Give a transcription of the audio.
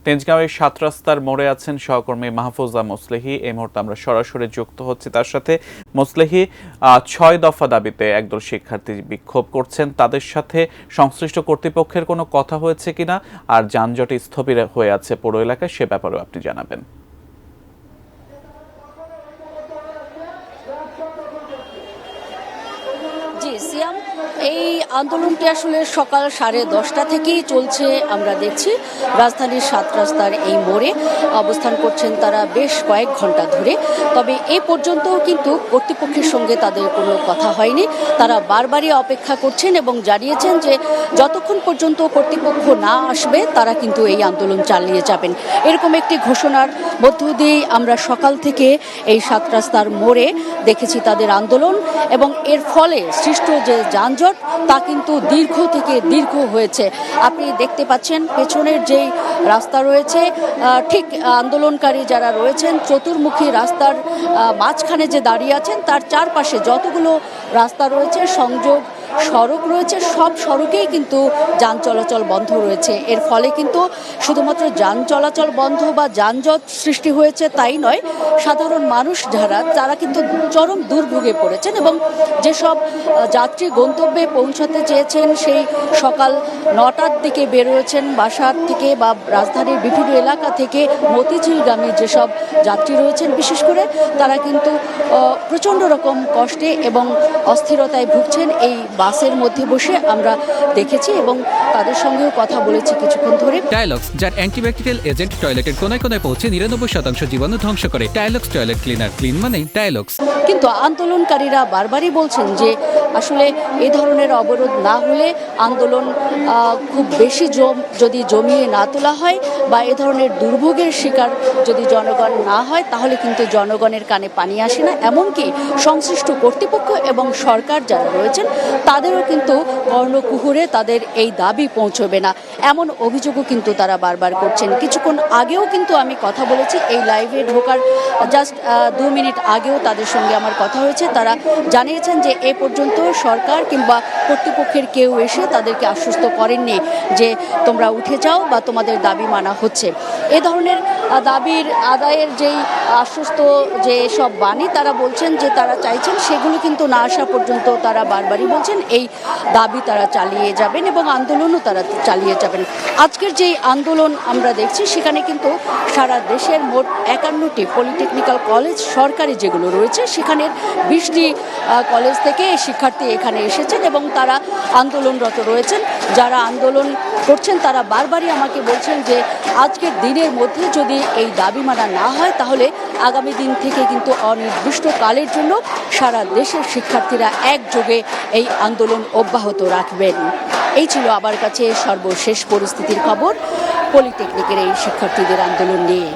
তেজগাঁওয়ের ৭ রাস্তার মোড়ে আছেন সহকর্মী মাহফুজা মোসলেহি। এই মুহূর্তে আমরা সরাসরি যুক্ত হচ্ছি তার সাথে। মোসলেহি, ৬ দফা দাবিতে একদল শিক্ষার্থী বিক্ষোভ করছেন, তাদের সাথে সংশ্লিষ্ট কর্তৃপক্ষের কোনো কথা হয়েছে কিনা, আর যানজটে স্থবির হয়ে আছে পুরো এলাকায়, সে ব্যাপারেও আপনি জানাবেন। জি সিয়াম, এই আন্দোলনটি আসলে সকাল 10:30 থেকেই চলছে। আমরা দেখছি রাজধানীর ৭ রাস্তার এই মোড়ে অবস্থান করছেন তারা বেশ কয়েক ঘন্টা ধরে। তবে এ পর্যন্তও কিন্তু কর্তৃপক্ষের সঙ্গে তাদের কোনো কথা হয়নি। তারা বারবারই অপেক্ষা করছেন এবং জানিয়েছেন যে যতক্ষণ পর্যন্ত কর্তৃপক্ষ না আসবে তারা কিন্তু এই আন্দোলন চালিয়ে যাবেন। এরকম একটি ঘোষণার মধ্য দিয়েই আমরা সকাল থেকে এই ৭ রাস্তার মোড়ে দেখেছি তাদের আন্দোলন, এবং এর ফলে সৃষ্ট যে যানজট তা কিন্তু দীর্ঘ থেকে দীর্ঘ হয়েছে। আপনি দেখতে পাচ্ছেন পেছনের যেই রাস্তা রয়েছে, ঠিক আন্দোলনকারী যারা রয়েছেন চতুর্মুখী রাস্তার মাঝখানে যে দাঁড়িয়ে আছেন তার চারপাশে যতগুলো রাস্তা রয়েছে, সংযোগ সড়ক রয়েছে, সব সড়কেই কিন্তু যান চলাচল বন্ধ রয়েছে। এর ফলে কিন্তু শুধুমাত্র যান চলাচল বন্ধ বা যানজট সৃষ্টি হয়েছে তাই নয়, সাধারণ মানুষ তারা কিন্তু চরম দুর্ভোগে পড়েছেন, এবং যেসব যাত্রী গন্তব্যে পৌঁছাতে চেয়েছেন সেই সকাল 9টার দিকে বেরোয়েছেন বাসার থেকে বা রাজধানীর বিভিন্ন এলাকা থেকে মতিঝিলগামী যেসব যাত্রী রয়েছেন বিশেষ করে, তারা কিন্তু প্রচণ্ড রকম কষ্টে এবং অস্থিরতায় ভুগছেন এই বাসের মধ্যে বসে। আমরা দেখেছি এবং তাদের সঙ্গেও কথা বলেছি কিছুক্ষণ ধরে। টাইলক্স, যার অ্যান্টিব্যাকটেরিয়াল এজেন্ট টয়লেটের কোনায় কোনায় পৌঁছে 99% জীবাণু ধ্বংস করে। টাইলক্স টয়লেট ক্লিনার, ক্লিন মানে টাইলক্স। কিন্তু আন্দোলনকারীরা বারবারই বলছেন যে আসলে এই ধরনের অবরোধ না হলে, আন্দোলন খুব বেশি যদি জমিয়ে না তোলা হয় বা এ ধরনের দুর্ভোগের শিকার যদি জনগণ না হয়, তাহলে কিন্তু জনগণের কানে পানি আসে না। এমনকি সংশ্লিষ্ট কর্তৃপক্ষ এবং সরকার যারা রয়েছেন তাদেরও কিন্তু কর্ণকুহুরে তাদের এই দাবি পৌঁছবে না, এমন অভিযোগও কিন্তু তারা বারবার করছেন। কিছুক্ষণ আগেও কিন্তু আমি কথা বলেছি, এই লাইভে ঢোকার জাস্ট 2 মিনিট আগেও তাদের সঙ্গে আমার কথা হয়েছে। তারা জানিয়েছেন যে এ পর্যন্ত সরকার কিংবা কর্তৃপক্ষের কেউ এসে তাদেরকে আশ্বস্ত করেননি যে তোমরা উঠে যাও বা তোমাদের দাবি মানা হচ্ছে। এ ধরনের দাবির আদায়ের যেই আশ্বস্ত যে সব বাণী তারা বলছেন যে তারা চাইছেন, সেগুলো কিন্তু না আসা পর্যন্ত তারা বারবারই বলছেন এই দাবি তারা চালিয়ে যাবেন এবং আন্দোলনও তারা চালিয়ে যাবেন। আজকের যেই আন্দোলন আমরা দেখছি সেখানে কিন্তু সারা দেশের মোট 51টি পলিটেকনিক্যাল কলেজ সরকারি যেগুলো রয়েছে সেখানের 20টি কলেজ থেকে শিক্ষার্থী এখানে এসেছেন এবং তারা আন্দোলনরত রয়েছেন। যারা আন্দোলন করছেন তারা বারবারই আমাকে বলছেন যে আজকের দিনের মধ্যে যদি এই দাবি মানা না হয় তাহলে আগামী দিন থেকে কিন্তু অনির্দিষ্টকালের জন্য সারা দেশের শিক্ষার্থীরা একযোগে এই আন্দোলন অব্যাহত রাখবেন। এই ছিল আমার কাছে সর্বশেষ পরিস্থিতির খবর পলিটেকনিকের এই শিক্ষার্থীদের আন্দোলন নিয়ে।